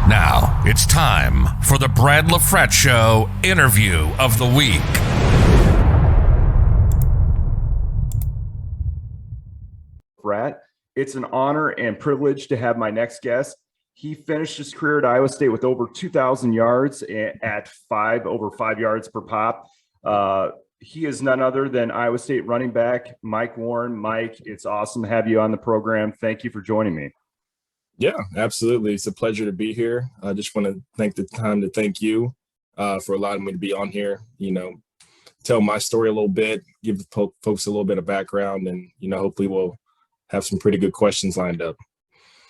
Now it's time for the Brad LaFrette Show interview of the week. Brad, it's an honor and privilege to have my next guest. He finished his career at Iowa State with over 2,000 yards at over 5 yards per pop. He is none other than Iowa State running back Mike Warren. Mike, it's awesome to have you on the program. Thank you for joining me. Yeah, absolutely. It's a pleasure to be here. I just want to thank you for allowing me to be on here, tell my story a little bit, give the folks a little bit of background, and, hopefully we'll have some pretty good questions lined up.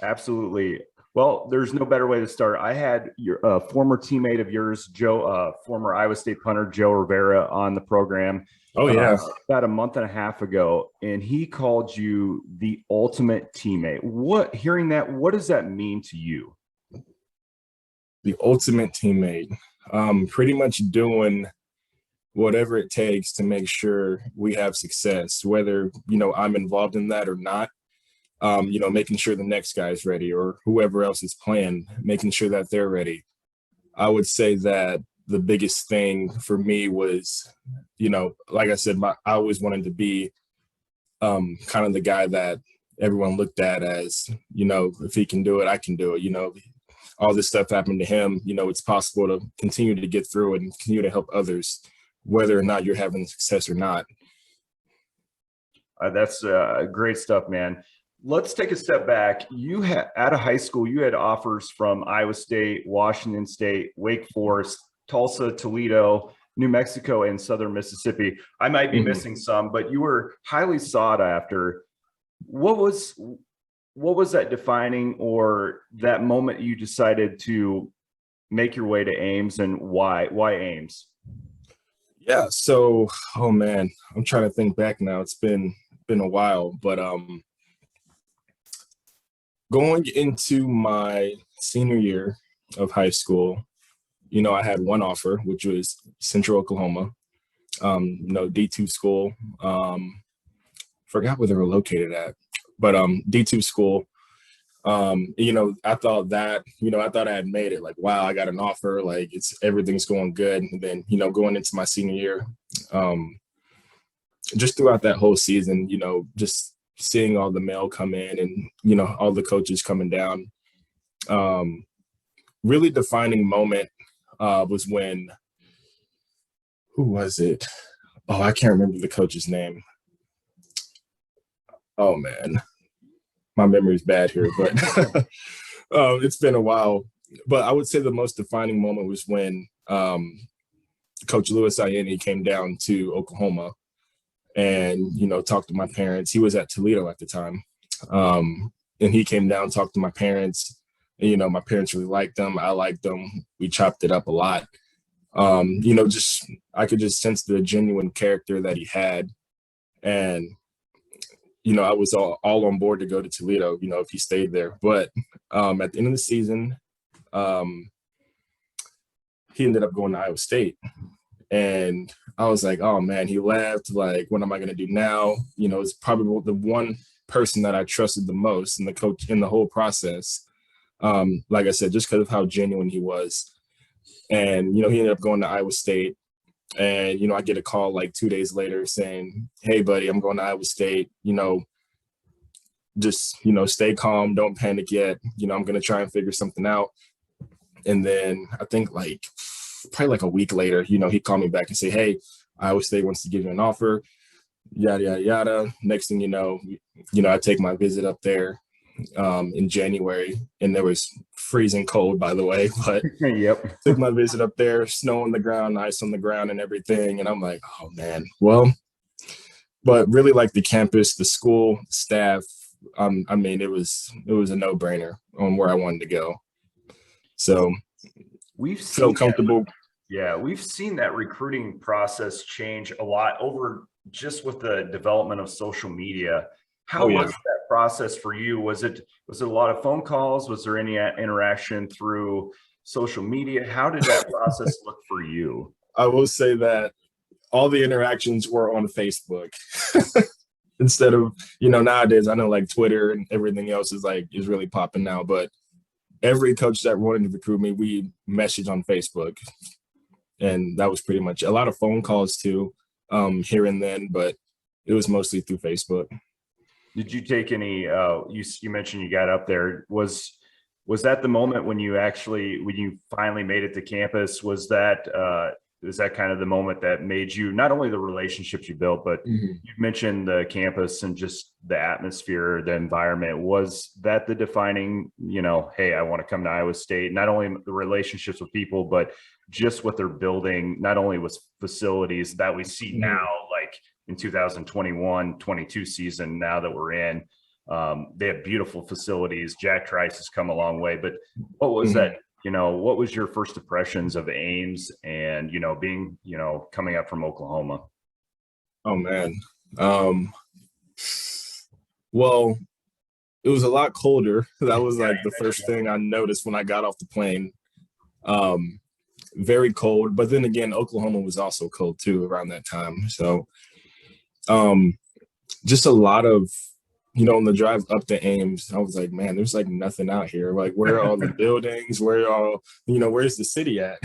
Absolutely. Well, there's no better way to start. I had your former teammate of yours, Joe, former Iowa State punter, Joe Rivera, on the program. Oh, yeah. About a month and a half ago, and he called you the ultimate teammate. Hearing that, what does that mean to you? The ultimate teammate, pretty much doing whatever it takes to make sure we have success, whether, I'm involved in that or not. Making sure the next guy's ready or whoever else is playing, making sure that they're ready. I would say that the biggest thing for me was, like I said, I always wanted to be kind of the guy that everyone looked at as, if he can do it, I can do it. All this stuff happened to him. It's possible to continue to get through it and continue to help others, whether or not you're having success or not. That's great stuff, man. Let's take a step back. You had out of high school, you had offers from Iowa State, Washington State, Wake Forest, Tulsa, Toledo, New Mexico, and Southern Mississippi. I might be missing some, but you were highly sought after. What was that defining, or that moment you decided to make your way to Ames, and why Ames? Yeah. So, oh man, I'm trying to think back now. It's been a while, but going into my senior year of high school, I had one offer, which was Central Oklahoma, D2 school. Forgot where they were located at, but D2 school. I thought I had made it. Like, wow, I got an offer. Like, everything's going good. And then, going into my senior year, just throughout that whole season, just seeing all the mail come in and, all the coaches coming down. Really defining moment was when, who was it? Oh, I can't remember the coach's name. Oh man, my memory's bad here, but it's been a while. But I would say the most defining moment was when Coach Louis Ayeni came down to Oklahoma and, talked to my parents. He was at Toledo at the time. And he came down, talked to my parents. And, my parents really liked him. I liked him. We chopped it up a lot. I could just sense the genuine character that he had. And, I was all on board to go to Toledo, if he stayed there. But at the end of the season, he ended up going to Iowa State. And I was like, oh man, he left. Like, what am I going to do now? It's probably the one person that I trusted the most in the coach in the whole process. Like I said, just because of how genuine he was. And, he ended up going to Iowa State. And, I get a call like 2 days later saying, hey, buddy, I'm going to Iowa State. Just, stay calm. Don't panic yet. I'm going to try and figure something out. And then I think probably like a week later, he called me back and said, hey, Iowa State wants to give you an offer, yada, yada, yada. Next thing you know, I take my visit up there in January, and there was freezing cold, by the way, but Yep. Took my visit up there, snow on the ground, ice on the ground and everything. And I'm like, oh man, well, but really like the campus, the school, staff, it was a no-brainer on where I wanted to go. So we've felt comfortable. We've seen that recruiting process change a lot over just with the development of social media. How was that process for you? Was it a lot of phone calls? Was there any interaction through social media? How did that process look for you? I will say that all the interactions were on Facebook instead of, nowadays I know like Twitter and everything else is really popping now, but every coach that wanted to recruit me, we messaged on Facebook. And that was pretty much a lot of phone calls too, here and then, but it was mostly through Facebook. Did you take any, you mentioned you got up there, was that the moment when you finally made it to campus? Was that kind of the moment that made you, not only the relationships you built, but you mentioned the campus and just the atmosphere, the environment, was that the defining, hey, I want to come to Iowa State, not only the relationships with people, but just what they're building, not only with facilities that we see now, like in 2021-22 season, now that we're in, they have beautiful facilities. Jack Trice has come a long way, but what was that? What was your first impressions of Ames and, being, coming up from Oklahoma? Oh man. Well, it was a lot colder. That was like the first thing I noticed when I got off the plane. Very cold, but then again, Oklahoma was also cold too around that time. So, just a lot of, on the drive up to Ames, I was like, man, there's like nothing out here. Like, where are all the buildings? Where's the city at?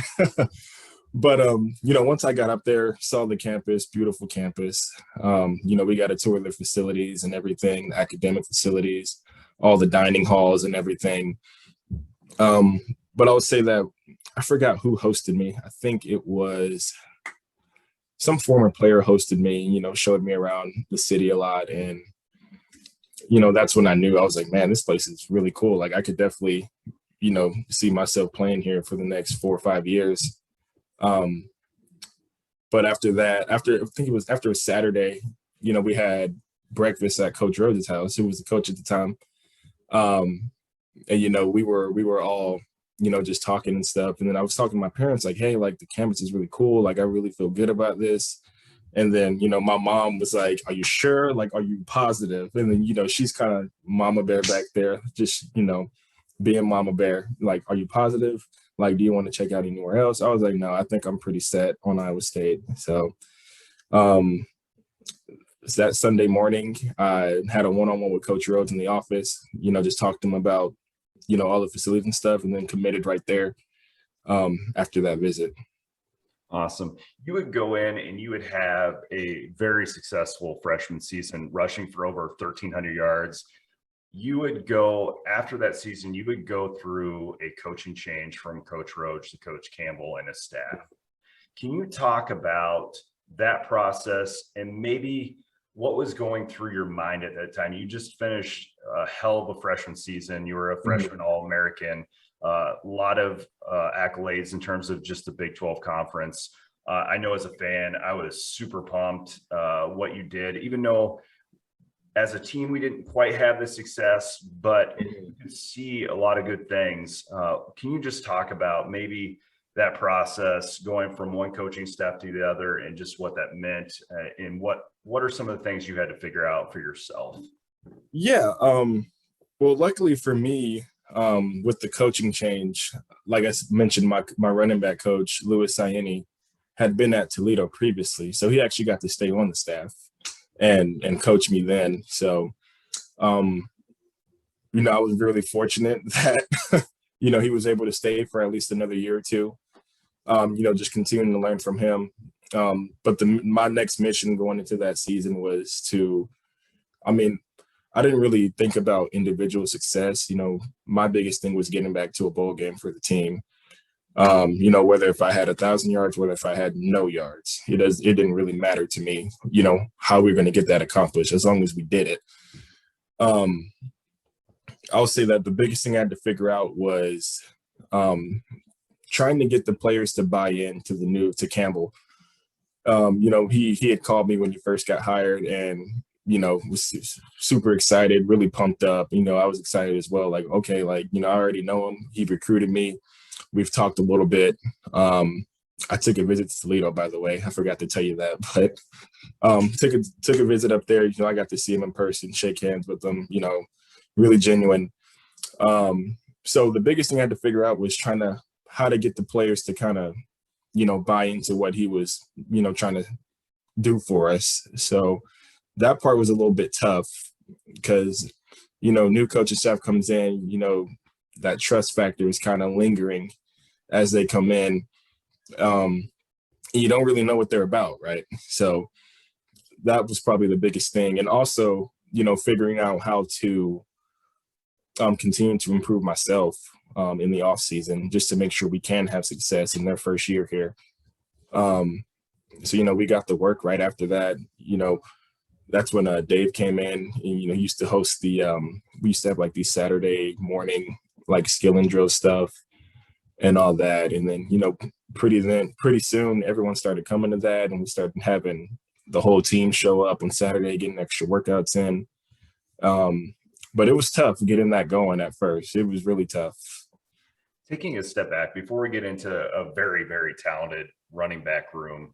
But, once I got up there, saw the campus, beautiful campus. We got a tour of the facilities and everything, the academic facilities, all the dining halls and everything. But I would say that I forgot who hosted me. I think it was some former player hosted me, showed me around the city a lot. And, that's when I knew. I was like, man, this place is really cool. Like, I could definitely, see myself playing here for the next 4 or 5 years. But after that, I think it was after a Saturday, we had breakfast at Coach Rhodes' house, who was the coach at the time. And, we were all, just talking and stuff. And then I was talking to my parents like, hey, like the campus is really cool. Like, I really feel good about this. And then, my mom was like, are you sure? Like, are you positive? And then, she's kind of mama bear back there, just, being mama bear. Like, are you positive? Like, do you want to check out anywhere else? I was like, no, I think I'm pretty set on Iowa State. So that Sunday morning, I had a one-on-one with Coach Rhodes in the office, just talked to him about, all the facilities and stuff, and then committed right there after that visit. Awesome. You would go in and you would have a very successful freshman season, rushing for over 1,300 yards. You would go, after that season, you would go through a coaching change from Coach Roach to Coach Campbell and his staff. Can you talk about that process and maybe what was going through your mind at that time? You just finished a hell of a freshman season. You were a freshman All-American. A lot of accolades in terms of just the Big 12 conference. I know as a fan, I was super pumped what you did, even though as a team, we didn't quite have the success, but you could see a lot of good things. Can you just talk about maybe that process going from one coaching staff to the other and just what that meant and what are some of the things you had to figure out for yourself? Yeah. Well, luckily for me, with the coaching change, like I mentioned, my running back coach, Louis Sayeni, had been at Toledo previously. So he actually got to stay on the staff and coach me then. So, I was really fortunate that, he was able to stay for at least another year or two, just continuing to learn from him. But my next mission going into that season was I didn't really think about individual success. My biggest thing was getting back to a bowl game for the team. Whether if I had 1,000 yards, whether if I had no yards, it didn't really matter to me, how we were going to get that accomplished as long as we did it. I'll say that the biggest thing I had to figure out was trying to get the players to buy in to Campbell. He had called me when he first got hired and, was super excited, really pumped up. I was excited as well. Like, okay, like, I already know him. He recruited me. We've talked a little bit. I took a visit to Toledo, by the way. I forgot to tell you that, but took a visit up there. I got to see him in person, shake hands with him, really genuine. So the biggest thing I had to figure out was how to get the players to kind of, buy into what he was, trying to do for us. So that part was a little bit tough because, new coaching staff comes in, that trust factor is kind of lingering as they come in. You don't really know what they're about, right? So that was probably the biggest thing. And also, figuring out how to continue to improve myself in the off season, just to make sure we can have success in their first year here. So, we got the work right after that. That's when Dave came in and, he used to host we used to have like these Saturday morning, like skill and drill stuff and all that. And then, pretty soon everyone started coming to that, and we started having the whole team show up on Saturday, getting extra workouts in. But it was tough getting that going at first. It was really tough. Taking a step back before we get into a very, very talented running back room,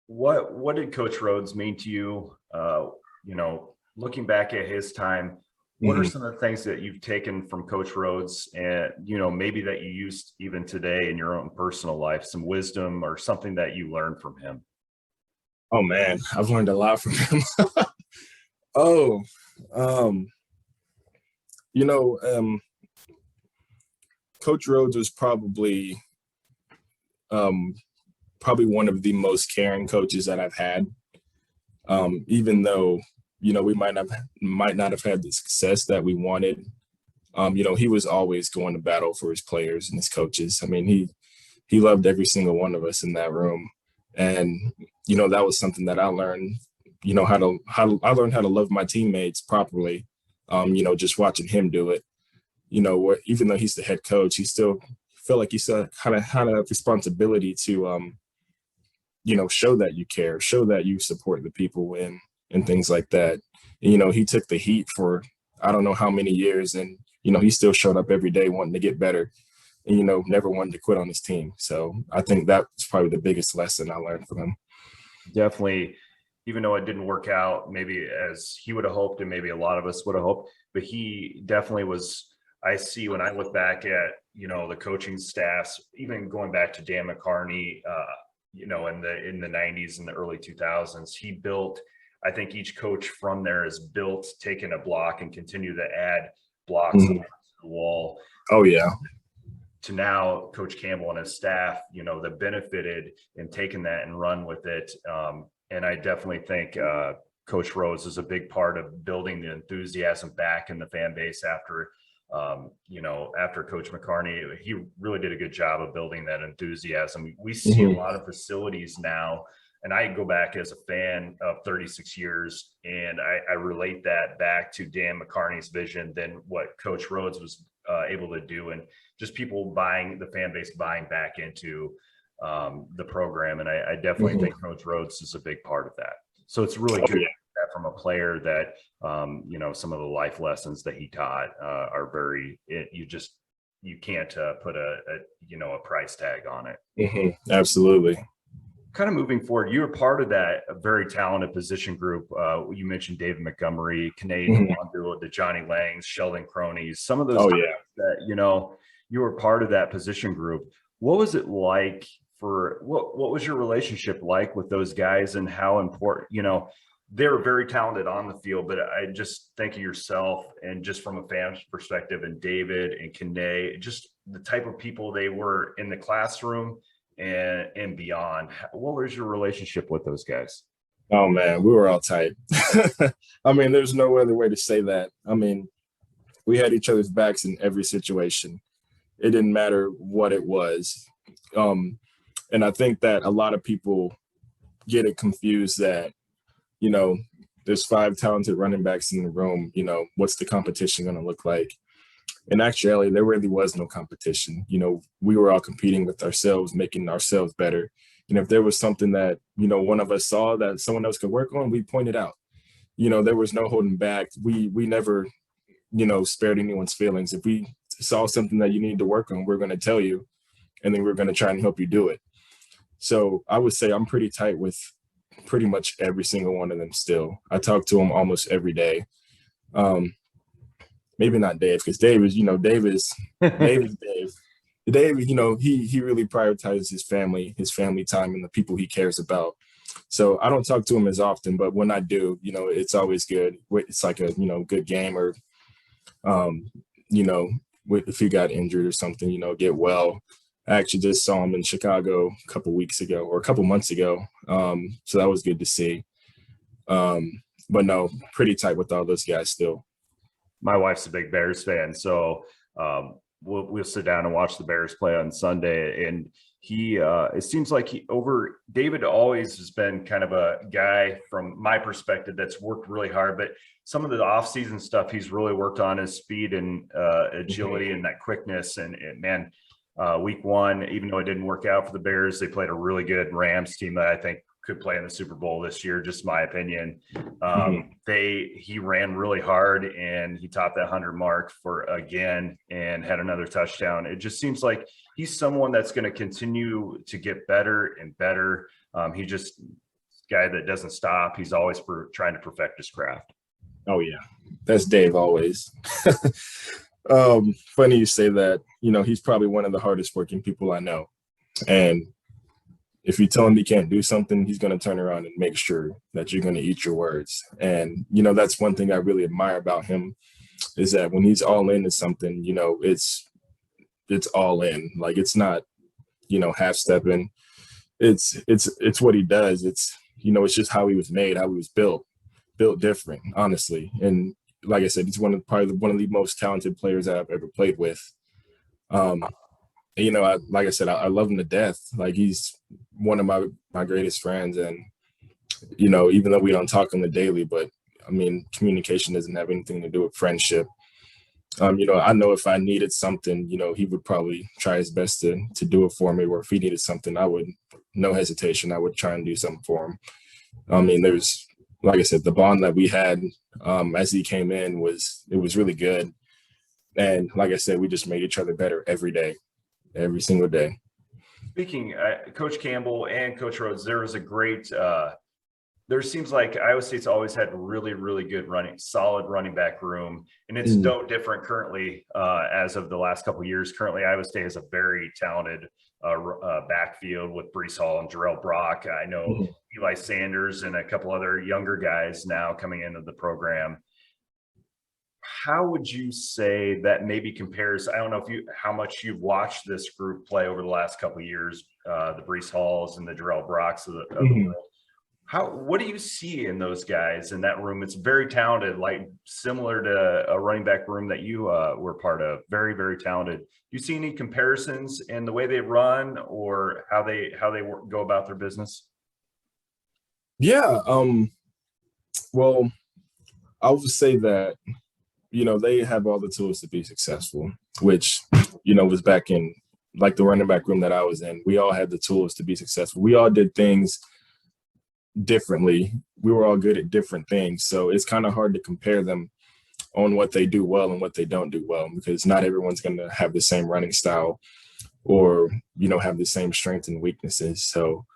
what did Coach Rhodes mean to you? Looking back at his time, what are some of the things that you've taken from Coach Rhodes and, maybe that you used even today in your own personal life, some wisdom or something that you learned from him? Oh man, I've learned a lot from him. Coach Rhodes was probably one of the most caring coaches that I've had. Even though, we might not have had the success that we wanted. He was always going to battle for his players and his coaches. I mean, he loved every single one of us in that room. And, that was something that I learned, I learned how to love my teammates properly. Just watching him do it, even though he's the head coach, he still felt like he still kind of had a responsibility to, show that you care, show that you support the people and things like that. And, he took the heat for, I don't know how many years. And, he still showed up every day wanting to get better and, never wanted to quit on his team. So I think that was probably the biggest lesson I learned from him. Definitely. Even though it didn't work out maybe as he would have hoped and maybe a lot of us would have hoped, but he definitely was. I see when I look back at, the coaching staffs, even going back to Dan McCarney, in the 90s and the early 2000s, he built, I think each coach from there has built, taken a block and continue to add blocks to the wall. Oh, yeah. To now Coach Campbell and his staff, that benefited in taking that and run with it. And I definitely think Coach Rhodes is a big part of building the enthusiasm back in the fan base after Coach McCarney. He really did a good job of building that enthusiasm. We see a lot of facilities now, and I go back as a fan of 36 years, and I relate that back to Dan McCarney's vision than what Coach Rhodes was able to do, and just people the fan base buying back into the program. And I definitely think Coach Rhodes is a big part of that. So it's really good that from a player that, some of the life lessons that he taught are very, you can't put a price tag on it. Absolutely. Kind of moving forward, you were part of that very talented position group. You mentioned David Montgomery, Canadian the Johnny Langs, Sheldon Cronies, some of those that, you were part of that position group. What was it like what was your relationship like with those guys, and how important, they were very talented on the field, but I just think of yourself and just from a fan's perspective, and David and Kane, just the type of people they were in the classroom and beyond. What was your relationship with those guys? Oh man, we were all tight. I mean, there's no other way to say that. I mean, we had each other's backs in every situation. It didn't matter what it was. And I think that a lot of people get it confused that, there's 5 talented running backs in the room, what's the competition going to look like? In actuality, there really was no competition. We were all competing with ourselves, making ourselves better. And if there was something that, one of us saw that someone else could work on, we pointed out. There was no holding back. We never, spared anyone's feelings. If we saw something that you needed to work on, we're going to tell you, and then we're going to try and help you do it. So I would say I'm pretty tight with pretty much every single one of them still. I talk to them almost every day. Maybe not Dave, because Dave is Dave. Dave, he really prioritizes his family time and the people he cares about. So I don't talk to him as often, but when I do, it's always good. It's like a, good game, or, if he got injured or something, get well. I actually just saw him in Chicago a couple weeks ago or a couple months ago. So that was good to see. But no, pretty tight with all those guys still. My wife's a big Bears fan, so we'll sit down and watch the Bears play on Sunday. And he, it seems like David always has been kind of a guy from my perspective that's worked really hard, but some of the offseason stuff he's really worked on is speed and agility and that quickness. And man, week one, even though it didn't work out for the Bears, they played a really good Rams team that I think could play in the Super Bowl this year, just my opinion. He ran really hard and he topped that 100 mark again and had another touchdown. It just seems like he's someone that's going to continue to get better and better. He just guy that doesn't stop. He's always trying to perfect his craft. Oh yeah, that's Dave always. Funny you say that. He's probably one of the hardest working people I know, and if you tell him he can't do something, he's going to turn around and make sure that you're going to eat your words. And, that's one thing I really admire about him is that when he's all into something, it's all in. Like, it's not, half stepping. It's what he does. It's just how he was made, how he was built different, honestly. And like I said, he's probably one of the most talented players I've ever played with. Like I said, I love him to death. Like, he's one of my greatest friends. And, even though we don't talk on the daily, but I mean, communication doesn't have anything to do with friendship. I know if I needed something, he would probably try his best to do it for me. Or if he needed something, I would, no hesitation, I would try and do something for him. I mean, like I said, the bond that we had as he came in was really good. And like I said, we just made each other better every day. Every single day. Speaking, Coach Campbell and Coach Rhodes, there was a great. There seems like Iowa State's always had really, really good solid running back room, and it's no different currently as of the last couple of years. Currently, Iowa State has a very talented backfield with Breece Hall and Jarrell Brock. I know Eli Sanders and a couple other younger guys now coming into the program. How would you say that maybe compares? I don't know how much you've watched this group play over the last couple of years, the Breece Halls and the Jarrell Brocks of the world. What do you see in those guys in that room? It's very talented, like similar to a running back room that you were part of. Very, very talented. Do you see any comparisons in the way they run or how they go about their business? Yeah. Well, I would say that. They have all the tools to be successful, which, was back in like the running back room that I was in. We all had the tools to be successful. We all did things differently. We were all good at different things. So it's kind of hard to compare them on what they do well and what they don't do well, because not everyone's going to have the same running style or, have the same strengths and weaknesses. So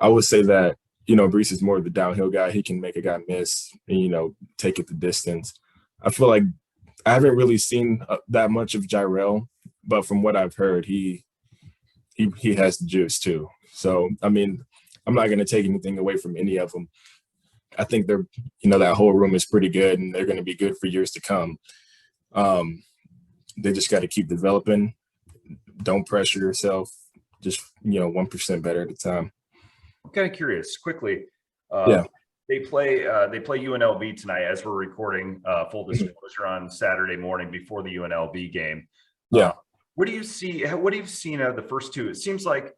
I would say that, Breece is more of the downhill guy. He can make a guy miss and, take it the distance. I feel like I haven't really seen that much of Jarrell, but from what I've heard, he has the juice too. So, I mean, I'm not going to take anything away from any of them. I think they're, that whole room is pretty good and they're going to be good for years to come. They just got to keep developing. Don't pressure yourself. Just, 1% better at a time. I'm kind of curious quickly. Yeah. They play UNLV tonight as we're recording. Full disclosure on Saturday morning before the UNLV game. Yeah. What do you see? What have you seen out of the first two? It seems like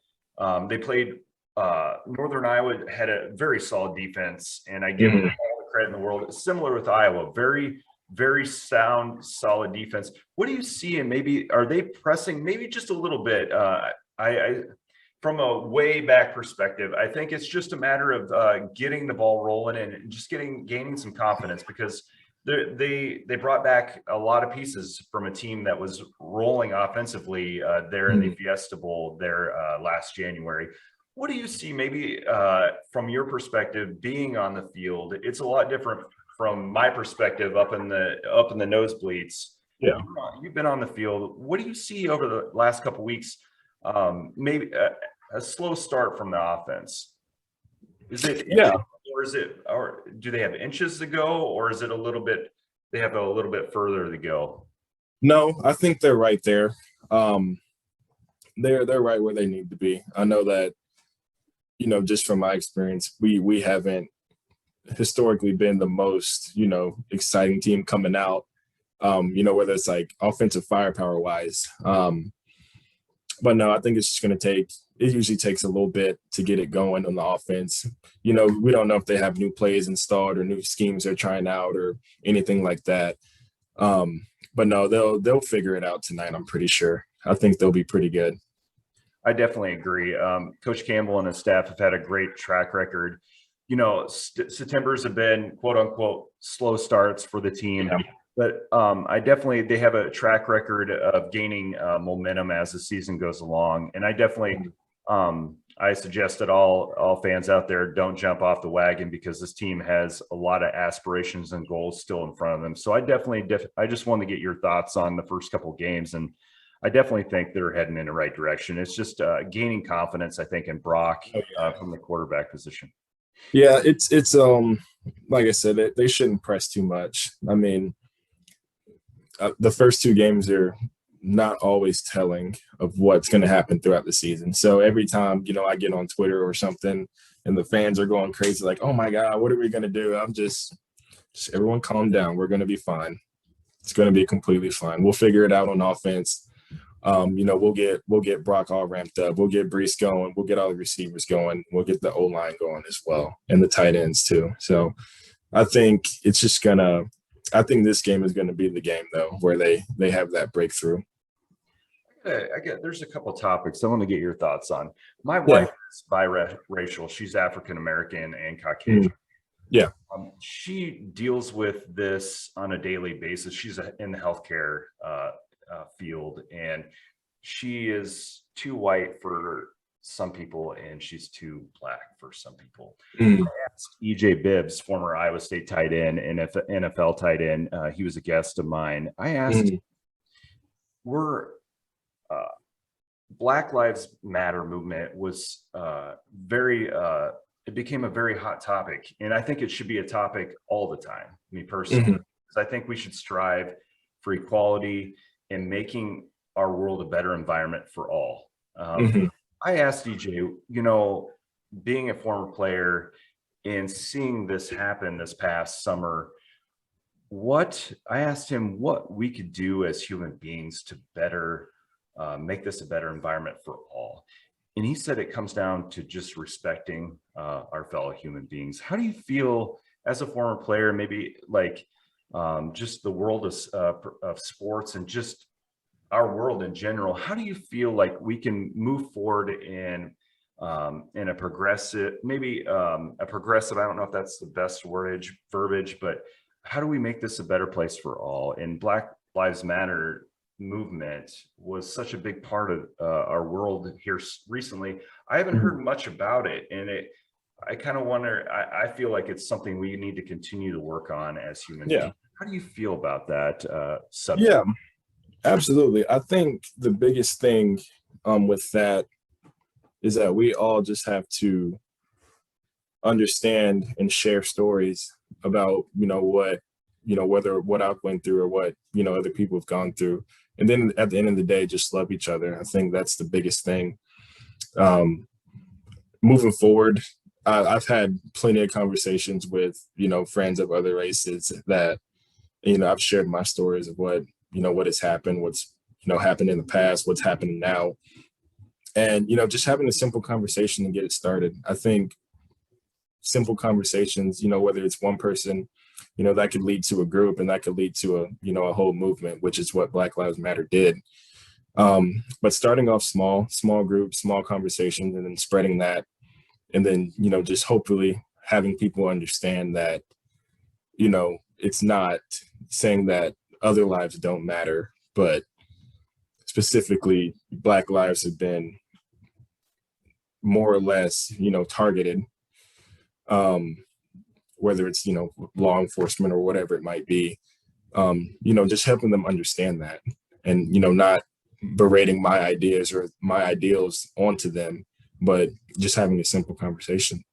they played. Northern Iowa had a very solid defense, and I give them all the credit in the world. Similar with Iowa, very, very sound, solid defense. What do you see? And maybe are they pressing? Maybe just a little bit. From a way back perspective, I think it's just a matter of getting the ball rolling and just gaining some confidence, because they brought back a lot of pieces from a team that was rolling offensively there in the Fiesta Bowl there last January. What do you see maybe from your perspective being on the field? It's a lot different from my perspective up in the nosebleeds. Yeah, you've been on the field. What do you see over the last couple of weeks? Maybe a slow start from the offense. Is it or do they have inches to go, or is it a little bit? They have a little bit further to go. No, I think they're right there. Um, they're right where they need to be. I know that, just from my experience, we haven't historically been the most, exciting team coming out. Whether it's like offensive firepower wise. But no, I think it's just going to take. It usually takes a little bit to get it going on the offense. We don't know if they have new plays installed or new schemes they're trying out or anything like that. But no, they'll figure it out tonight. I'm pretty sure. I think they'll be pretty good. I definitely agree. Coach Campbell and his staff have had a great track record. September's have been quote unquote slow starts for the team, Yeah. but they have a track record of gaining momentum as the season goes along. And I suggest that all fans out there don't jump off the wagon because this team has a lot of aspirations and goals still in front of them. So I just want to get your thoughts on the first couple of games, and I definitely think they're heading in the right direction. It's just gaining confidence, I think, in Brock from the quarterback position. Yeah, it's like I said, they shouldn't press too much. I mean, the first two games are not always telling of what's going to happen throughout the season. So every time, I get on Twitter or something and the fans are going crazy, like, oh my God, what are we going to do? I'm just everyone calm down. We're going to be fine. It's going to be completely fine. We'll figure it out on offense. We'll get Brock all ramped up. We'll get Breece going. We'll get all the receivers going. We'll get the O-line going as well and the tight ends too. So I think I think this game is going to be the game though, where they have that breakthrough. There's a couple of topics I want to get your thoughts on. My wife is biracial. She's African American and Caucasian. Yeah. She deals with this on a daily basis. She's in the healthcare field, and she is too white for some people and she's too black for some people. I asked EJ Bibbs, former Iowa State tight end and NFL tight end, he was a guest of mine. I asked, Black Lives Matter movement was it became a very hot topic, and I think it should be a topic all the time, me personally, because I think we should strive for equality and making our world a better environment for all. I asked DJ, being a former player and seeing this happen this past summer, I asked him what we could do as human beings to better make this a better environment for all. And he said it comes down to just respecting our fellow human beings. How do you feel as a former player, maybe like just the world of sports and just our world in general? How do you feel like we can move forward in a progressive, I don't know if that's the best verbiage, but how do we make this a better place for all? And Black Lives Matter movement was such a big part of our world here recently. I haven't heard much about it, and I kind of wonder, I feel like it's something we need to continue to work on as human beings. How do you feel about that subject? Yeah, absolutely. I think the biggest thing with that is that we all just have to understand and share stories about, what I've went through or what, other people have gone through. And then at the end of the day, just love each other. I think that's the biggest thing. Moving forward, I've had plenty of conversations with, friends of other races that, I've shared my stories of what has happened, what's, happened in the past, what's happening now. And, just having a simple conversation to get it started. I think simple conversations, whether it's one person, that could lead to a group, and that could lead to a whole movement, which is what Black Lives Matter did. But starting off small groups, small conversations, and then spreading that, and then, just hopefully having people understand that, it's not saying that other lives don't matter, but specifically Black lives have been more or less, targeted, whether it's, law enforcement or whatever it might be, just helping them understand that, and, not berating my ideas or my ideals onto them, but just having a simple conversation.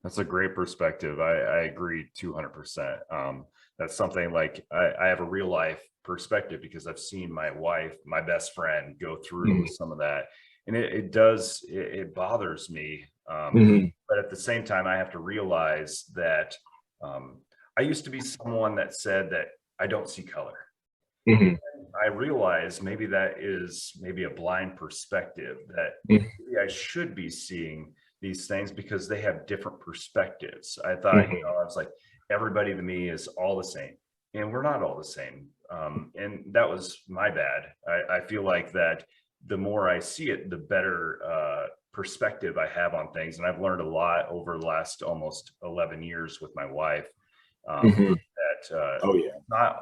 That's a great perspective. I agree 200%. That's something like I have a real life perspective because I've seen my wife, my best friend, go through some of that, and it bothers me. But at the same time, I have to realize that I used to be someone that said that I don't see color. I realize maybe that is maybe a blind perspective, that maybe I should be seeing these things because they have different perspectives. I thought, I was like, everybody to me is all the same, and we're not all the same. And that was my bad. I feel like that the more I see it, the better perspective I have on things. And I've learned a lot over the last almost 11 years with my wife.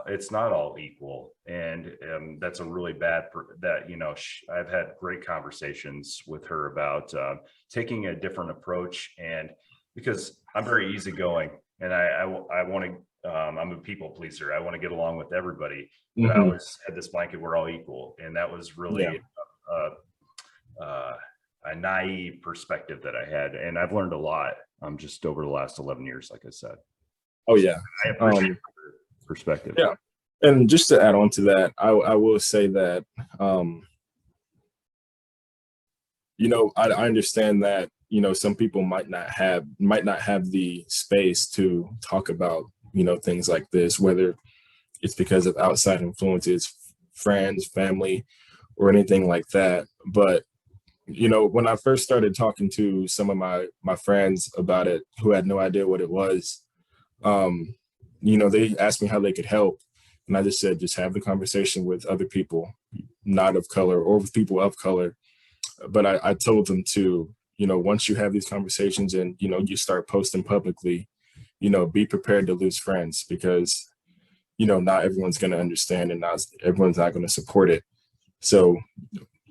It's not all equal, and that's a really bad I've had great conversations with her about taking a different approach, and because I'm very easygoing and I want to I'm a people pleaser. I want to get along with everybody, but I always had this blanket, we're all equal, and that was really a naive perspective that I had, and I've learned a lot just over the last 11 years, like I said. Oh yeah, I appreciate your perspective. Yeah, and just to add on to that, I will say that I understand that some people might not have the space to talk about things like this, whether it's because of outside influences, friends, family, or anything like that. But when I first started talking to some of my friends about it who had no idea what it was, they asked me how they could help. And I just said, just have the conversation with other people, not of color, or with people of color. But I told them to, once you have these conversations and, you start posting publicly, be prepared to lose friends, because, not everyone's going to understand, and not everyone's not going to support it. So,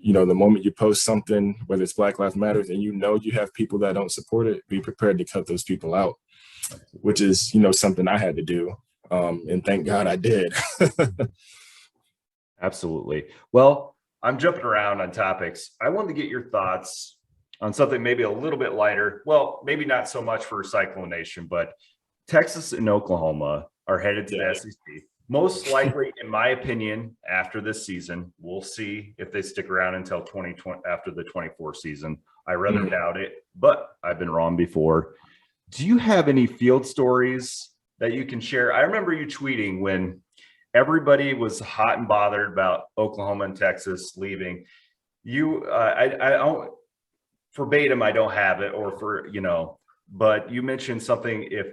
the moment you post something, whether it's Black Lives Matter, and you have people that don't support it, be prepared to cut those people out, which is, something I had to do. And thank God I did. Absolutely. Well, I'm jumping around on topics. I wanted to get your thoughts on something maybe a little bit lighter. Well, maybe not so much for Cyclone Nation, but Texas and Oklahoma are headed to the SEC. Most likely, in my opinion, after this season, we'll see if they stick around until 2020, after the 24 season. I rather doubt it, but I've been wrong before. Do you have any field stories that you can share? I remember you tweeting when everybody was hot and bothered about Oklahoma and Texas leaving. I don't verbatim, I don't have it, but you mentioned something, if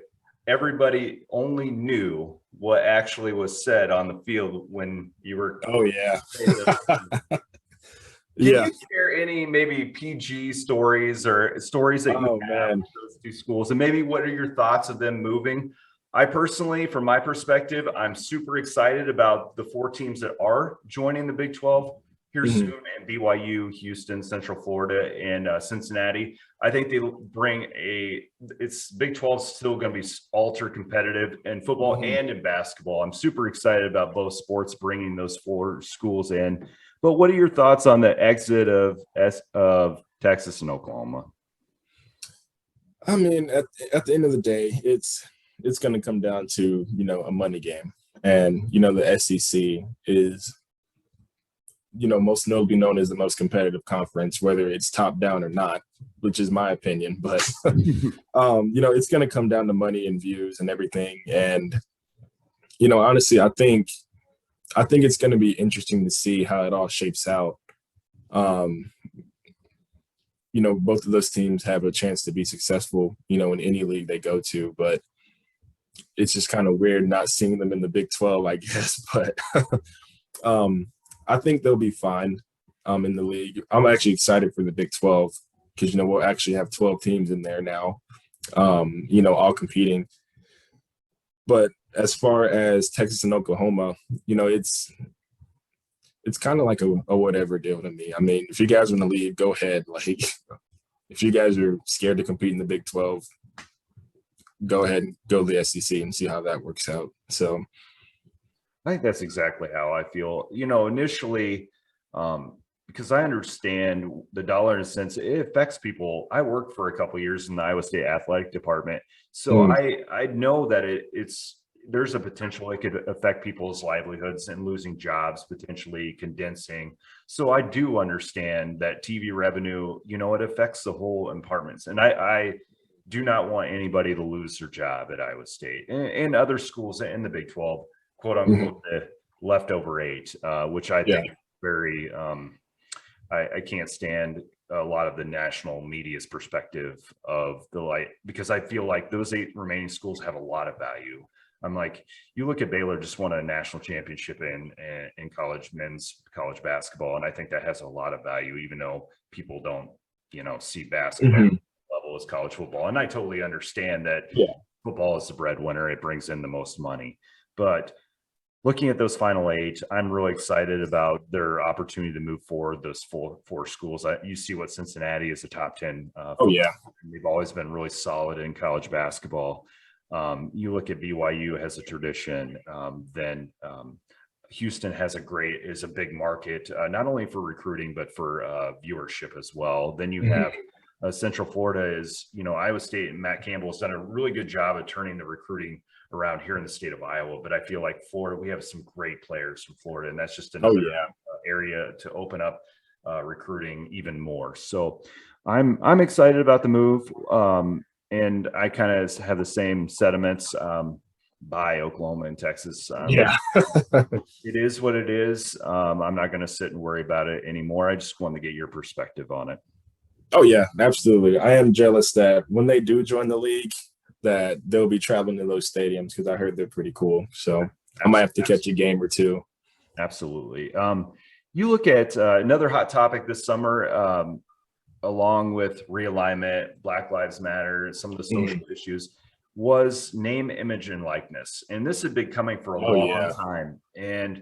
everybody only knew what actually was said on the field when you were. Oh yeah. Can you share any maybe PG stories or stories that you have with those two schools, and maybe what are your thoughts of them moving? I personally, from my perspective, I'm super excited about the 4 teams that are joining the Big 12 here soon, and BYU, Houston, Central Florida, and Cincinnati. I think they bring Big 12 is still going to be ultra competitive in football and in basketball. I'm super excited about both sports bringing those 4 schools in. But what are your thoughts on the exit of Texas and Oklahoma? I mean, at the end of the day, it's going to come down to, a money game. And, the SEC is, most notably known as the most competitive conference, whether it's top down or not, which is my opinion. But, it's going to come down to money and views and everything. And, honestly, I think it's going to be interesting to see how it all shapes out. Both of those teams have a chance to be successful, in any league they go to, but it's just kind of weird not seeing them in the Big 12, I guess. But I think they'll be fine in the league. I'm actually excited for the Big 12 because, we'll actually have 12 teams in there now, all competing. But as far as Texas and Oklahoma, it's kind of like a whatever deal to me. I mean, if you guys want to leave, go ahead. Like, if you guys are scared to compete in the Big 12, go ahead and go to the SEC and see how that works out. So I think that's exactly how I feel. Initially, because I understand the dollar in a sense, it affects people. I worked for a couple of years in the Iowa State athletic department, so I know that there's a potential it could affect people's livelihoods and losing jobs, potentially condensing. So I do understand that TV revenue, it affects the whole apartments. And I do not want anybody to lose their job at Iowa State and other schools in the Big 12, quote unquote, the leftover eight, which I think is very, I can't stand a lot of the national media's perspective of because I feel like those eight remaining schools have a lot of value. I'm like, you look at Baylor just won a national championship in men's college basketball. And I think that has a lot of value, even though people don't, see basketball level as college football. And I totally understand that football is the breadwinner. It brings in the most money. But looking at those final eight, I'm really excited about their opportunity to move forward. Those four schools. You see what Cincinnati is a top 10. They've always been really solid in college basketball. You look at BYU has a tradition. Then Houston is a big market, not only for recruiting, but for viewership as well. Then you have Central Florida is, Iowa State, and Matt Campbell has done a really good job of turning the recruiting around here in the state of Iowa. But I feel like Florida, we have some great players from Florida, and that's just another area to open up recruiting even more. So I'm excited about the move. And I kind of have the same sentiments by Oklahoma and Texas. It is what it is. I'm not going to sit and worry about it anymore. I just wanted to get your perspective on it. Oh, yeah, absolutely. I am jealous that when they do join the league, that they'll be traveling to those stadiums because I heard they're pretty cool. So I might have to catch a game or two. Absolutely. You look at another hot topic this summer, along with realignment, Black Lives Matter, some of the social issues, was name, image, and likeness. And this had been coming for a long time. And,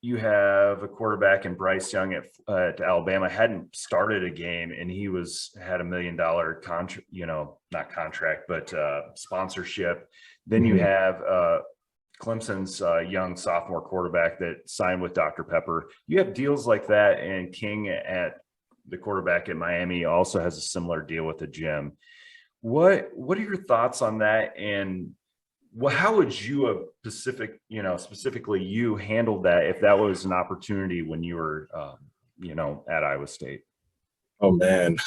you have a quarterback in Bryce Young at Alabama, hadn't started a game, and he had $1 million contract, not contract, but sponsorship. Then you have Clemson's young sophomore quarterback that signed with Dr. Pepper. You have deals like that, and King at the quarterback at Miami also has a similar deal with the gym. What are your thoughts on that? And how would you specifically you handled that if that was an opportunity when you were, at Iowa State? Oh, man,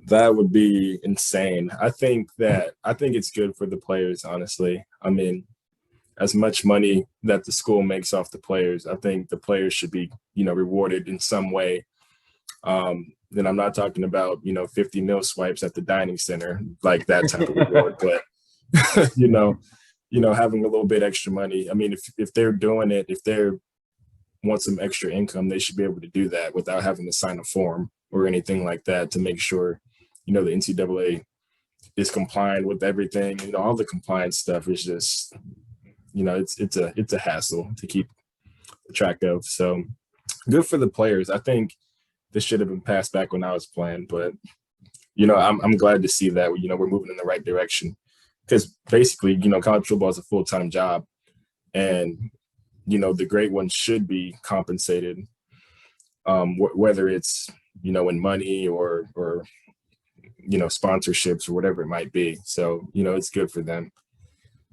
that would be insane. I think it's good for the players, honestly. I mean, as much money that the school makes off the players, I think the players should be, rewarded in some way. Then I'm not talking about, 50 mil swipes at the dining center, like that type of reward, but having a little bit extra money. I mean, if they're doing it, if they want some extra income, they should be able to do that without having to sign a form or anything like that to make sure, the NCAA is compliant with everything. All the compliance stuff is just, it's a hassle to keep track of. So good for the players. I think this should have been passed back when I was playing, but I'm glad to see that we're moving in the right direction, because basically college football is a full-time job, and the great ones should be compensated, whether it's in money or sponsorships or whatever it might be. So it's good for them.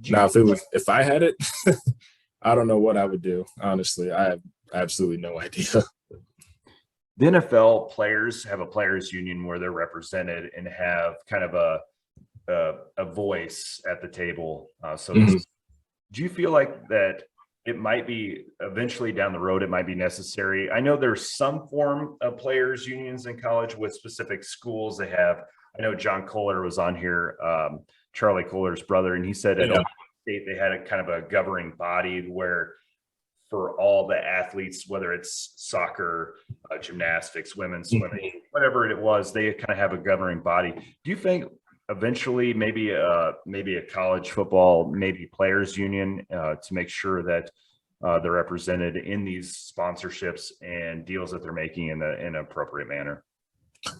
Now if I had it, I don't know what I would do. Honestly, I have absolutely no idea. The NFL players have a players union where they're represented and have kind of a voice at the table. Do you feel like that it might be eventually down the road, it might be necessary? I know there's some form of players unions in college with specific schools they have. I know John Kohler was on here, Charlie Kohler's brother, and he said at Ohio State they had a kind of a governing body where for all the athletes, whether it's soccer, gymnastics, women's swimming, whatever it was, they kind of have a governing body. Do you think eventually maybe a college football, maybe players union to make sure that they're represented in these sponsorships and deals that they're making in an appropriate manner?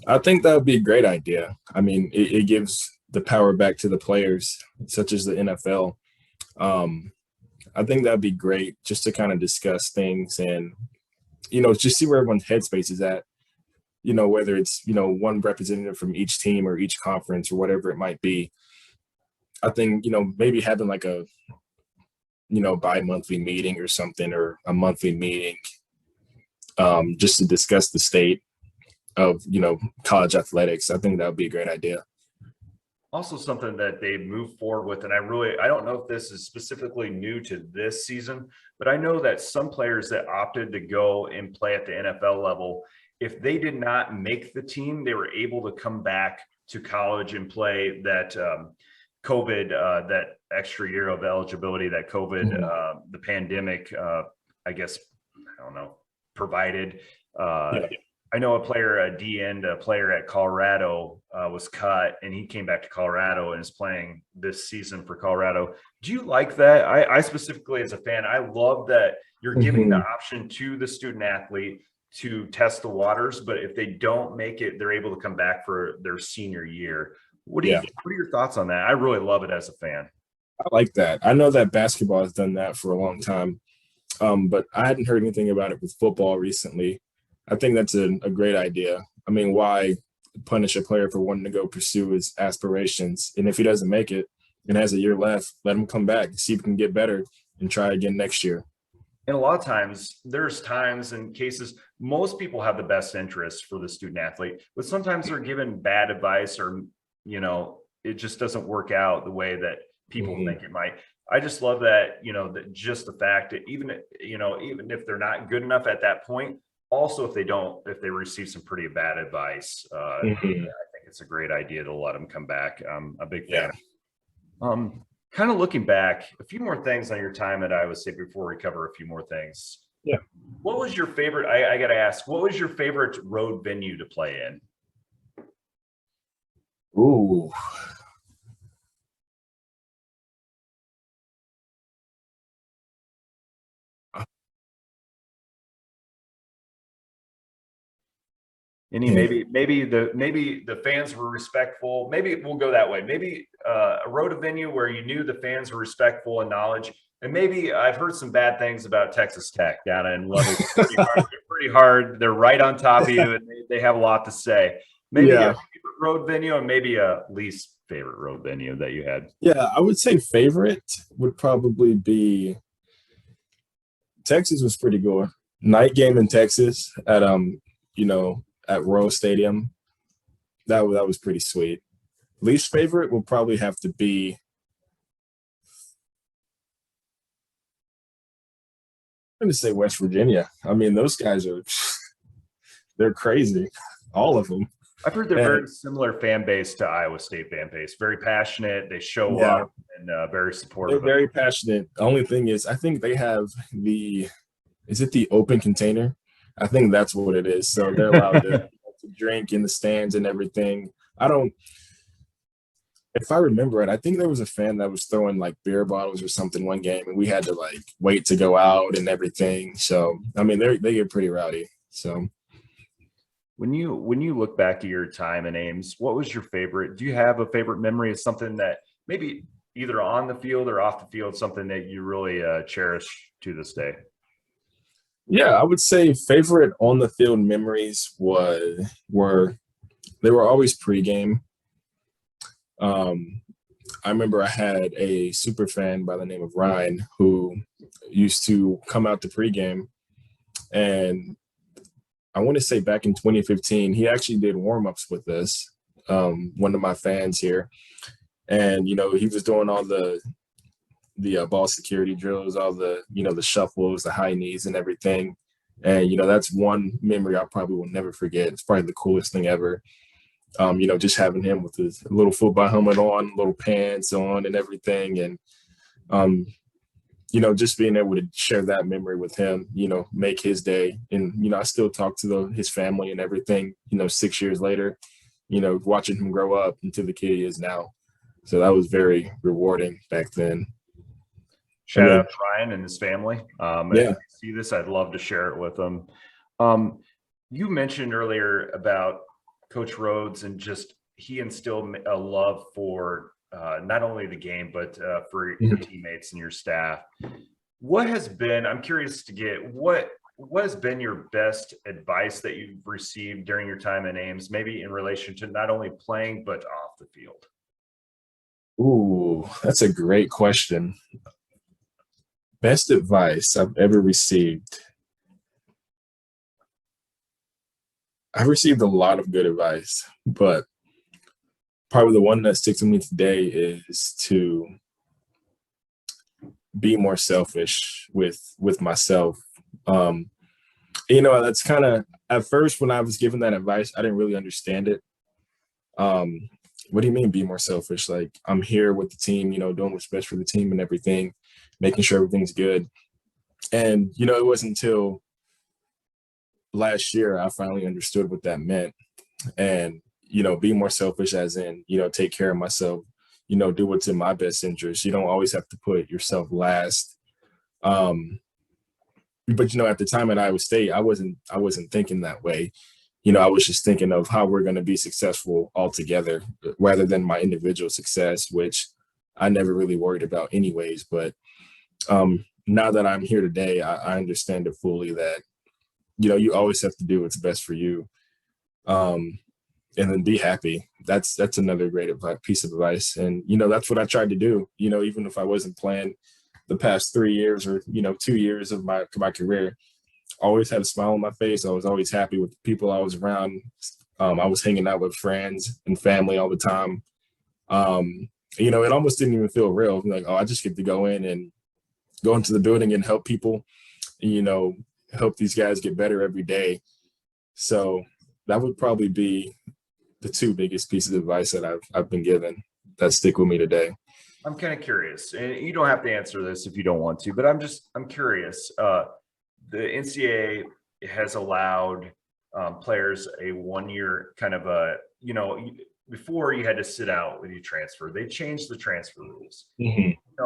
I think that would be a great idea. I mean, it gives the power back to the players, such as the NFL. I think that'd be great, just to kind of discuss things and, just see where everyone's headspace is at, whether it's, one representative from each team or each conference or whatever it might be. I think, maybe having like a, bi-monthly meeting or something, or a monthly meeting, just to discuss the state of, college athletics. I think that would be a great idea. Also something that they've moved forward with, and I don't know if this is specifically new to this season, but I know that some players that opted to go and play at the NFL level, if they did not make the team, they were able to come back to college and play that COVID, that extra year of eligibility that COVID, the pandemic, I guess, I don't know, provided. Yeah. I know a player, a player at Colorado, was cut, and he came back to Colorado and is playing this season for Colorado. Do you like that? I specifically, as a fan, I love that you're giving the option to the student athlete to test the waters, but if they don't make it, they're able to come back for their senior year. What are your thoughts on that? I really love it as a fan. I like that. I know that basketball has done that for a long time, but I hadn't heard anything about it with football recently. I think that's a great idea. I mean, why punish a player for wanting to go pursue his aspirations? And if he doesn't make it and has a year left, let him come back, see if he can get better, and try again next year. And a lot of times, there's times and cases, most people have the best interest for the student athlete, but sometimes they're given bad advice, or, it just doesn't work out the way that people think it might. I just love that, that just the fact that even if they're not good enough at that point, also, if they receive some pretty bad advice, I think it's a great idea to let them come back. I'm a big fan. Kind of looking back, a few more things on your time at Iowa State before we cover a few more things. Yeah. What was your favorite? I got to ask, what was your favorite road venue to play in? Ooh. Maybe the fans were respectful. Maybe we'll go that way. Maybe a road venue where you knew the fans were respectful and knowledge. And maybe I've heard some bad things about Texas Tech down in Lubbock. They're pretty hard. They're right on top of you, and they have a lot to say. Maybe a favorite road venue, and maybe a least favorite road venue that you had. Yeah, I would say favorite would probably be Texas was pretty good. Night game in Texas at at Royal Stadium. That was pretty sweet. Least favorite will probably have to be I'm going to say West Virginia. I mean, those guys they're crazy. All of them. I've heard they're very similar fan base to Iowa State fan base. Very passionate. They show up and very supportive. They're very passionate. The only thing is, I think they have is it the open container? I think that's what it is. So they're allowed to drink in the stands and everything. If I remember it, I think there was a fan that was throwing like beer bottles or something one game, and we had to like wait to go out and everything. So, I mean, they get pretty rowdy. So when you look back at your time in Ames, what was your favorite? Do you have a favorite memory of something that maybe either on the field or off the field, something that you really cherish to this day? Yeah, I would say favorite on the field memories were they were always pregame. I remember I had a super fan by the name of Ryan who used to come out to pregame, and I want to say back in 2015, he actually did warm-ups with us, one of my fans here. And, he was doing all the ball security drills, all the, the shuffles, the high knees and everything. And, that's one memory I probably will never forget. It's probably the coolest thing ever. Just having him with his little football helmet on, little pants on and everything. And, just being able to share that memory with him, make his day. And, I still talk to his family and everything, 6 years later, watching him grow up into the kid he is now. So that was very rewarding back then. Shout out to Ryan and his family. If you see this, I'd love to share it with them. You mentioned earlier about Coach Rhodes and just he instilled a love for not only the game, but for your teammates and your staff. I'm curious to get what has been your best advice that you've received during your time in Ames, maybe in relation to not only playing, but off the field? Ooh, that's a great question. Best advice I've ever received. I've received a lot of good advice, but probably the one that sticks with me today is to be more selfish with myself. Um, that's kind of at first when I was given that advice, I didn't really understand it. Um, what do you mean be more selfish? Like I'm here with the team, doing what's best for the team and everything, making sure everything's good. And it wasn't until last year I finally understood what that meant. And be more selfish as in take care of myself, do what's in my best interest. You don't always have to put yourself last. But at the time at Iowa State, I wasn't thinking that way. I was just thinking of how we're going to be successful all together rather than my individual success, which I never really worried about anyways. But now that I'm here today, I understand it fully that you always have to do what's best for you, and then be happy. That's another great piece of advice, and that's what I tried to do. Even if I wasn't playing the past 3 years or 2 years of my career, I always had a smile on my face. I was always happy with the people I was around. I was hanging out with friends and family all the time. It almost didn't even feel real. Like, oh, I just get to go into the building and help people, help these guys get better every day. So that would probably be the two biggest pieces of advice that I've been given that stick with me today. I'm kind of curious, and you don't have to answer this if you don't want to, but I'm curious. The NCAA has allowed players a 1-year kind of before you had to sit out when you transfer. They changed the transfer rules. Mm-hmm.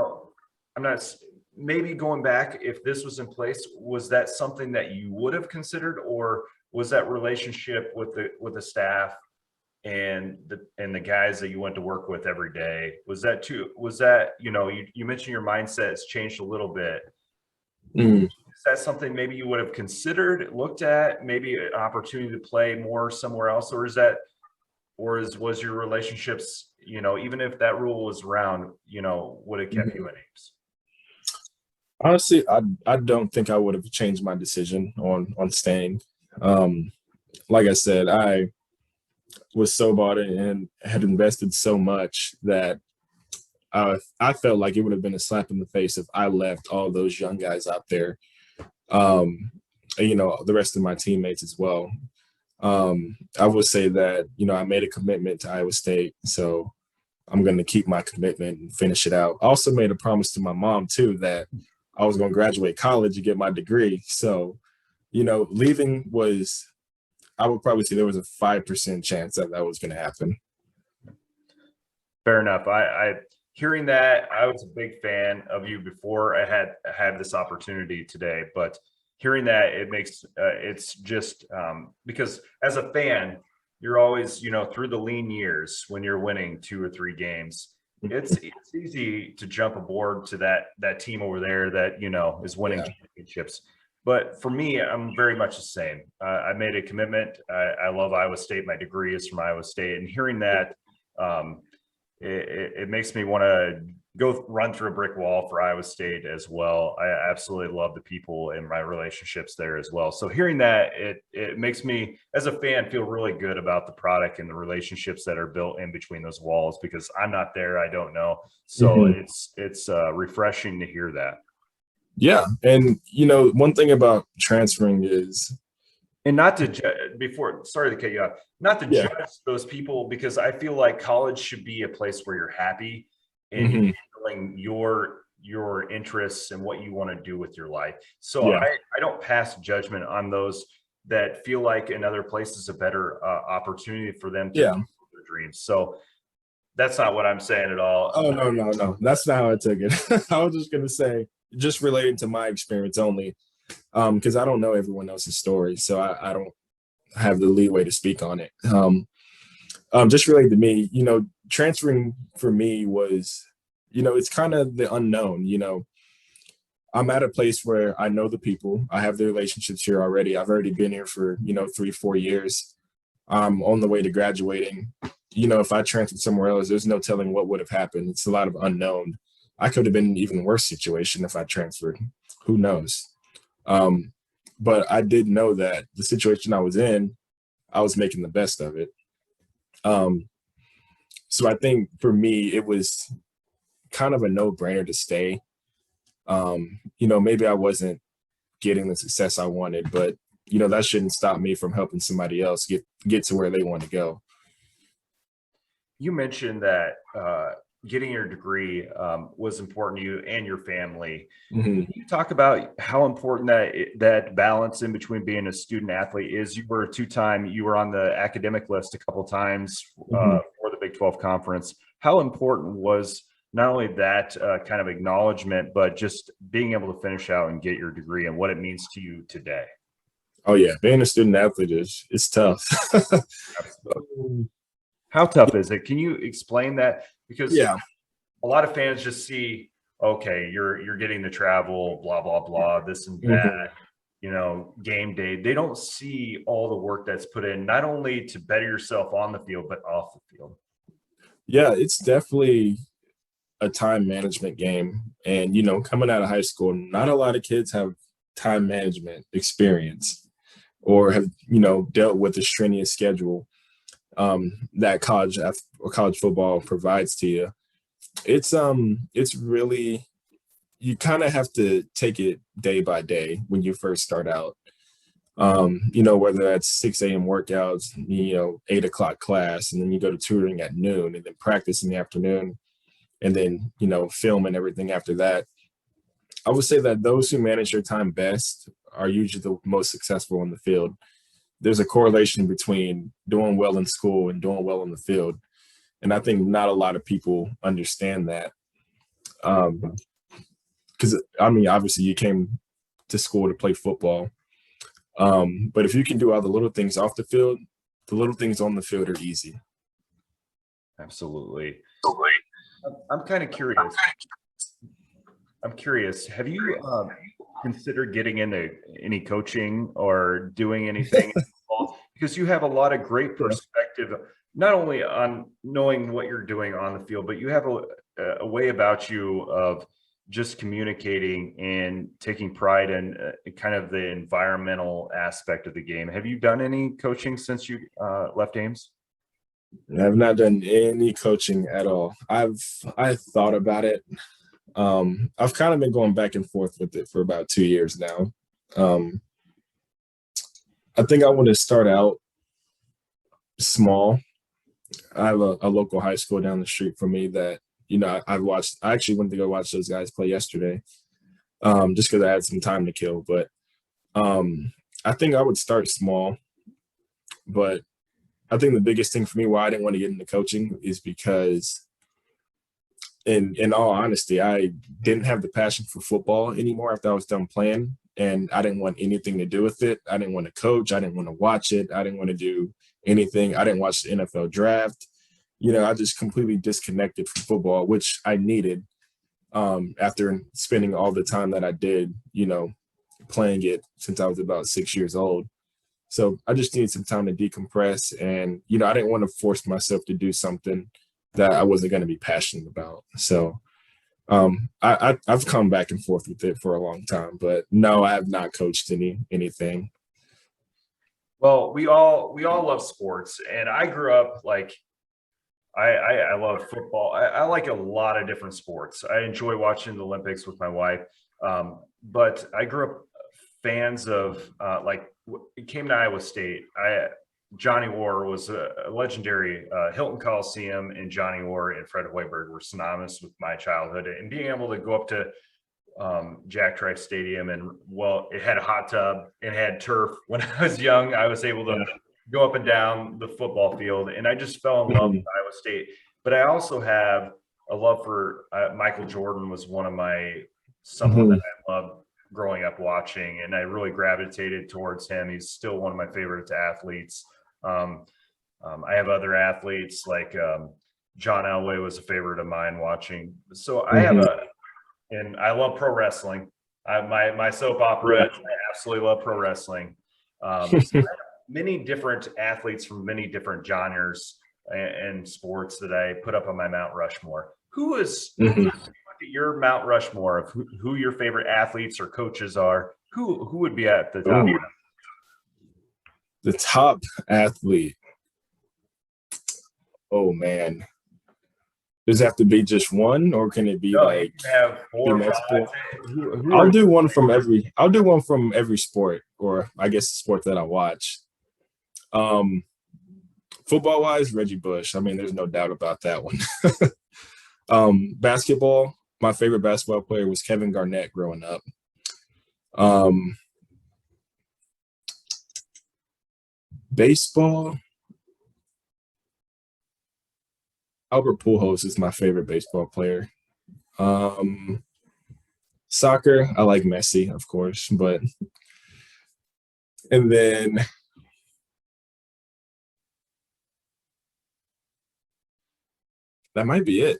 I'm not. Maybe going back, if this was in place, was that something that you would have considered, or was that relationship with the staff and the guys that you went to work with every day, was that you mentioned your mindset has changed a little bit. Mm. Is that something maybe you would have considered, looked at, maybe an opportunity to play more somewhere else, or was your relationships, even if that rule was around, would have kept you in Ames? Honestly, I don't think I would have changed my decision on staying. Like I said, I was so bought in and had invested so much that I felt like it would have been a slap in the face if I left all those young guys out there, the rest of my teammates as well. I would say that, I made a commitment to Iowa State, so I'm going to keep my commitment and finish it out. I also made a promise to my mom, too, that I was going to graduate college and get my degree. So, leaving was, I would probably say there was a 5% chance that was going to happen. Fair enough. I hearing that, I was a big fan of you before I had this opportunity today, but hearing that, it makes it's just because as a fan, you're always, through the lean years when you're winning 2 or 3 games, it's easy to jump aboard to that team over there that, is winning championships. But for me, I'm very much the same. I made a commitment. I love Iowa State. My degree is from Iowa State, and hearing that, it makes me want to go run through a brick wall for Iowa State as well. I absolutely love the people and my relationships there as well. So hearing that, it makes me, as a fan, feel really good about the product and the relationships that are built in between those walls, because I'm not there. I don't know. So it's refreshing to hear that. Yeah. And, one thing about transferring is, and not to sorry to cut you off, not to judge those people, because I feel like college should be a place where you're happy and you're feeling your interests and what you want to do with your life. So I don't pass judgment on those that feel like another place is a better opportunity for them to do their dreams. So that's not what I'm saying at all. Oh, no. That's not how I took it. I was just going to say, just relating to my experience only, because I don't know everyone else's story, so I don't have the leeway to speak on it. Just related to me, transferring for me was, it's kind of the unknown. I'm at a place where I know the people. I have the relationships here already. I've already been here for 3-4 years. I'm on the way to graduating. if I transferred somewhere else, there's no telling what would have happened. It's a lot of unknown. I could have been in an even worse situation if I transferred. Who knows? But I did know that the situation I was in, I was making the best of it. So I think for me, it was kind of a no-brainer to stay. Maybe I wasn't getting the success I wanted, but that shouldn't stop me from helping somebody else get to where they want to go. You mentioned that getting your degree was important to you and your family. Mm-hmm. Can you talk about how important that balance in between being a student athlete is? You were you were on the academic list a couple of times for the Big 12 Conference. How important was not only that kind of acknowledgement, but just being able to finish out and get your degree and what it means to you today? Oh yeah, being a student athlete it's tough. How tough is it? Can you explain that? Because yeah, a lot of fans just see, okay, you're getting the travel, blah, blah, blah, this and that, game day. They don't see all the work that's put in, not only to better yourself on the field, but off the field. Yeah, it's definitely a time management game. And, coming out of high school, not a lot of kids have time management experience or have, dealt with the strenuous schedule that college football provides to you. It's really, you kind of have to take it day by day when you first start out. Whether that's 6 a.m. workouts, 8 o'clock class, and then you go to tutoring at noon and then practice in the afternoon and then, film and everything after that. I would say that those who manage their time best are usually the most successful in the field. There's a correlation between doing well in school and doing well in the field. And I think not a lot of people understand that. Because, obviously you came to school to play football. But if you can do all the little things off the field, the little things on the field are easy. Absolutely. I'm kind of curious. Have you considered getting into any coaching or doing anything? Because you have a lot of great perspective, not only on knowing what you're doing on the field, but you have a way about you of just communicating and taking pride in kind of the environmental aspect of the game. Have you done any coaching since you left Ames? I have not done any coaching at all. I thought about it. I've kind of been going back and forth with it for about 2 years now. I think I want to start out small. I have a local high school down the street from me that, I've watched. I actually went to go watch those guys play yesterday, just because I had some time to kill. But I think I would start small. But I think the biggest thing for me why I didn't want to get into coaching is because, in all honesty, I didn't have the passion for football anymore after I was done playing, and I didn't want anything to do with it. I didn't want to coach. I didn't want to watch it. I didn't want to do anything. I didn't watch the NFL draft. I just completely disconnected from football, which I needed after spending all the time that I did, playing it since I was about 6 years old. So I just needed some time to decompress. And, I didn't want to force myself to do something that I wasn't going to be passionate about. So I've come back and forth with it for a long time, but no, I have not coached anything. Well, we all love sports, and I grew up I love football. I like a lot of different sports. I enjoy watching the Olympics with my wife, but I grew up fans of it came to Iowa State. Johnny Orr was a legendary Hilton Coliseum, and Johnny Orr and Fred Hoiberg were synonymous with my childhood. And being able to go up to Jack Trice Stadium, and it had a hot tub and had turf. When I was young, I was able to go up and down the football field, and I just fell in love with Iowa State. But I also have a love for Michael Jordan. Was someone that I loved growing up watching, and I really gravitated towards him. He's still one of my favorite athletes. I have other athletes like John Elway was a favorite of mine watching. So I have and I love pro wrestling. My soap opera, I absolutely love pro wrestling. So I have many different athletes from many different genres and sports that I put up on my Mount Rushmore. Who is Mhm. look at your Mount Rushmore of who your favorite athletes or coaches are? Who would be at the top? Ooh. The top athlete. Oh man. Does it have to be just one, or can it be No, like you can have be 4 or 5. multiple? Who I'll are do one from every. I'll do one from every sport, or I guess sport that I watch. Football wise, Reggie Bush. I mean, there's no doubt about that one. Basketball. My favorite basketball player was Kevin Garnett growing up. Um, Baseball. Albert Pujols is my favorite baseball player. Soccer, I like Messi, of course, and then that might be it.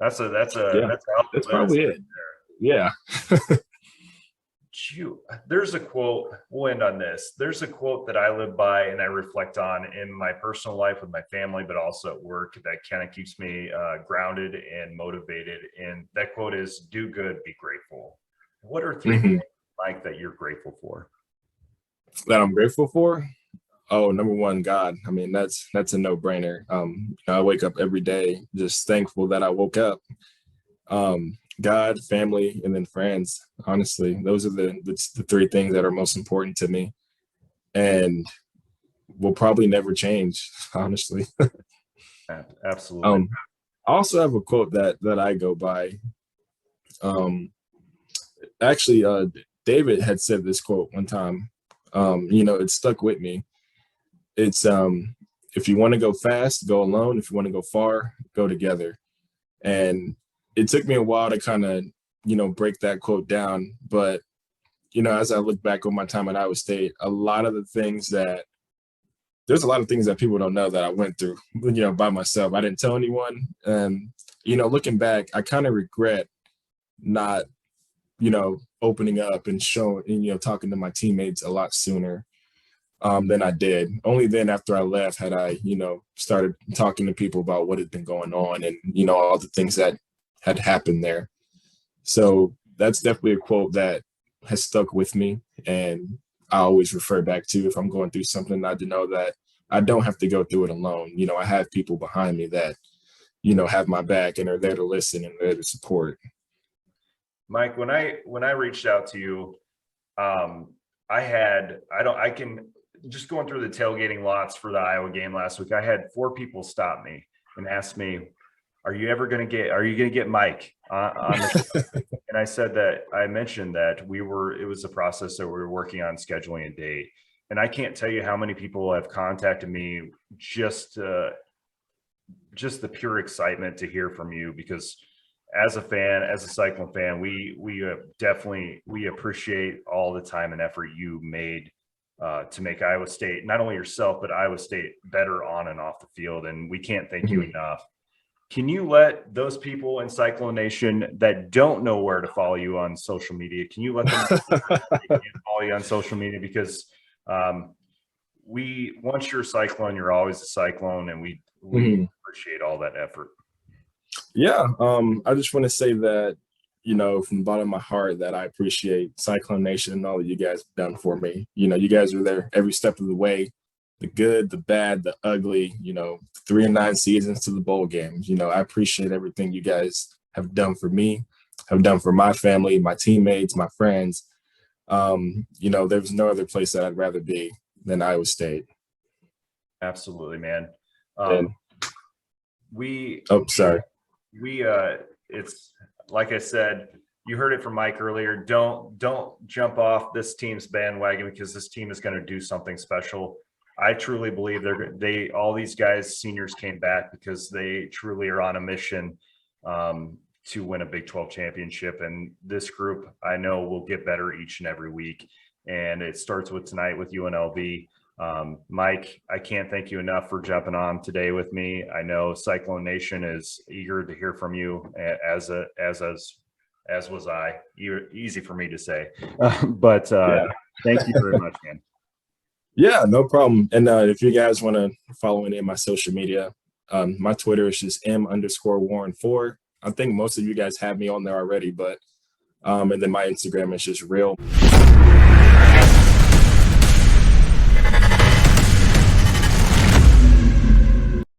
that's a Yeah, that's that's probably it. Yeah. There's a quote. We'll end on this. There's a quote that I live by and I reflect on in my personal life with my family, but also at work, that kind of keeps me grounded and motivated. And that quote is, "Do good, be grateful." What are 3 things, Mike, that you're grateful for? That I'm grateful for. Oh, number one, God. I mean, that's a no-brainer. I wake up every day just thankful that I woke up. God, family, and then friends. Honestly, those are the 3 things that are most important to me, and will probably never change. Honestly. Absolutely. I also have a quote that I go by. Actually, David had said this quote one time. It stuck with me. It's if you want to go fast, go alone. If you want to go far, go together. And it took me a while to kind of, break that quote down. But, as I look back on my time at Iowa State, there's a lot of things that people don't know that I went through, by myself. I didn't tell anyone. And, looking back, I kind of regret not, opening up and showing, and, talking to my teammates a lot sooner than I did. Only then after I left had I, started talking to people about what had been going on and, all the things that had happened there. So that's definitely a quote that has stuck with me. And I always refer back to if I'm going through something, I know that I don't have to go through it alone. I have people behind me that, have my back and are there to listen and there to support. Mike, when I reached out to you, I can just going through the tailgating lots for the Iowa game last week. I had 4 people stop me and ask me, are you going to get Mike on the show? And I mentioned that it was a process that we were working on scheduling a date. And I can't tell you how many people have contacted me, just the pure excitement to hear from you, because as a fan, as a Cyclone fan, we appreciate all the time and effort you made to make Iowa State, not only yourself, but Iowa State better on and off the field. And we can't thank you enough. Can you let those people in Cyclone Nation that don't know where to follow you on social media, can you let them follow you on social media? Because once you're a Cyclone, you're always a Cyclone, and we appreciate all that effort. Yeah, I just want to say that, from the bottom of my heart, that I appreciate Cyclone Nation and all that you guys have done for me. You guys are there every step of the way, the good, the bad, the ugly, 3 and 9 seasons to the bowl games. I appreciate everything you guys have done for me, have done for my family, my teammates, my friends. There's no other place that I'd rather be than Iowa State. Absolutely, man. It's like I said, you heard it from Mike earlier. Don't jump off this team's bandwagon, because this team is going to do something special. I truly believe all these guys, seniors, came back because they truly are on a mission to win a Big 12 championship. And this group, I know, will get better each and every week. And it starts with tonight with UNLV. Mike, I can't thank you enough for jumping on today with me. I know Cyclone Nation is eager to hear from you, as was I. Easy for me to say, but thank you very much, man. Yeah, no problem. And if you guys want to follow any of my social media, my Twitter is just M_Warren4. I think most of you guys have me on there already, but and then my Instagram is just real.